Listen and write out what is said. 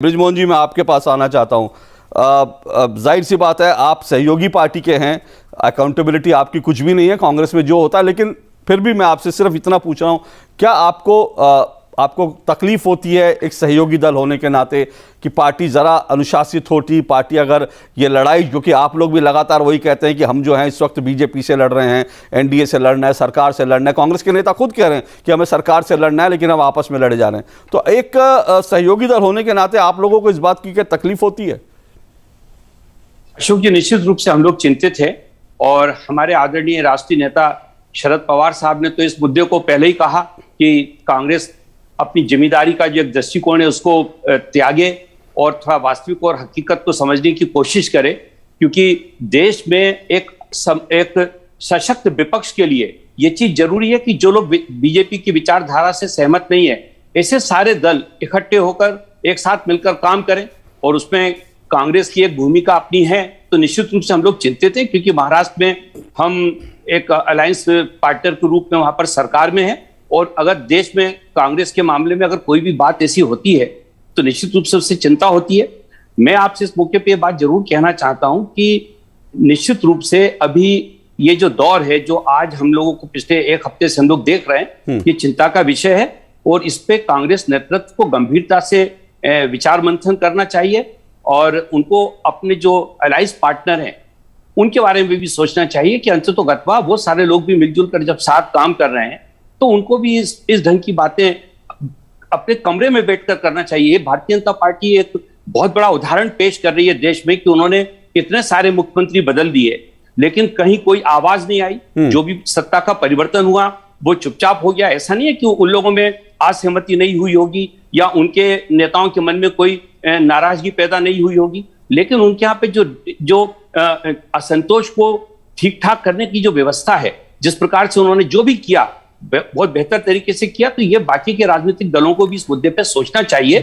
बृजमोहन जी, मैं आपके पास आना चाहता हूं। जाहिर सी बात है, आप सहयोगी पार्टी के हैं, अकाउंटेबिलिटी आपकी कुछ भी नहीं है कांग्रेस में जो होता है, लेकिन फिर भी मैं आपसे सिर्फ इतना पूछ रहा हूं, क्या आपको तकलीफ होती है एक सहयोगी दल होने के नाते कि पार्टी ज़रा अनुशासित होती, पार्टी अगर ये लड़ाई, जो कि आप लोग भी लगातार वही कहते हैं कि हम जो हैं इस वक्त बीजेपी से लड़ रहे हैं, एनडीए से लड़ना है, सरकार से लड़ना है, कांग्रेस के नेता खुद कह रहे हैं कि हमें सरकार से लड़ना है लेकिन हम आपस में लड़े जा रहे हैं, तो एक सहयोगी दल होने के नाते आप लोगों को इस बात की क्या तकलीफ होती है? अशोक जी, निश्चित रूप से हम लोग चिंतित हैं और हमारे आदरणीय राष्ट्रीय नेता शरद पवार साहब ने तो इस मुद्दे को पहले ही कहा कि कांग्रेस अपनी जिम्मेदारी का जो एक दृष्टिकोण है उसको त्यागे और थोड़ा वास्तविक और हकीकत को समझने की कोशिश करे, क्योंकि देश में एक सशक्त विपक्ष के लिए ये चीज जरूरी है कि जो लोग बीजेपी की विचारधारा से सहमत नहीं है, ऐसे सारे दल इकट्ठे होकर एक साथ मिलकर काम करें और उसमें कांग्रेस की एक भूमिका अपनी है। तो निश्चित रूप से हम लोग चिंतित हैं, क्योंकि महाराष्ट्र में हम एक अलायंस पार्टनर के रूप में वहां पर सरकार में है और अगर देश में कांग्रेस के मामले में अगर कोई भी बात ऐसी होती है तो निश्चित रूप से उससे चिंता होती है। मैं आपसे इस मौके पे ये बात जरूर कहना चाहता हूं कि निश्चित रूप से अभी ये जो दौर है, जो आज हम लोगों को पिछले एक हफ्ते से हम लोग देख रहे हैं, ये चिंता का विषय है और इस पे कांग्रेस नेतृत्व को गंभीरता से विचार मंथन करना चाहिए और उनको अपने जो अलायंस पार्टनर हैं उनके बारे में भी सोचना चाहिए कि अंततोगत्वा वो सारे लोग भी मिलजुल कर जब साथ काम कर रहे हैं तो उनको भी इस ढंग की बातें अपने कमरे में बैठकर करना चाहिए। भारतीय जनता पार्टी एक बहुत बड़ा उदाहरण पेश कर रही है देश में कि उन्होंने कितने सारे मुख्यमंत्री बदल दिए लेकिन कहीं कोई आवाज नहीं आई। जो भी सत्ता का परिवर्तन हुआ वो चुपचाप हो गया। ऐसा नहीं है कि उन लोगों में असहमति नहीं हुई होगी या उनके नेताओं के मन में कोई नाराजगी पैदा नहीं हुई होगी, लेकिन उनके यहाँ पे जो असंतोष को ठीक ठाक करने की जो व्यवस्था है, जिस प्रकार से उन्होंने जो भी किया बहुत बेहतर तरीके से किया, तो ये बाकी के राजनीतिक दलों को भी इस मुद्दे पे सोचना चाहिए।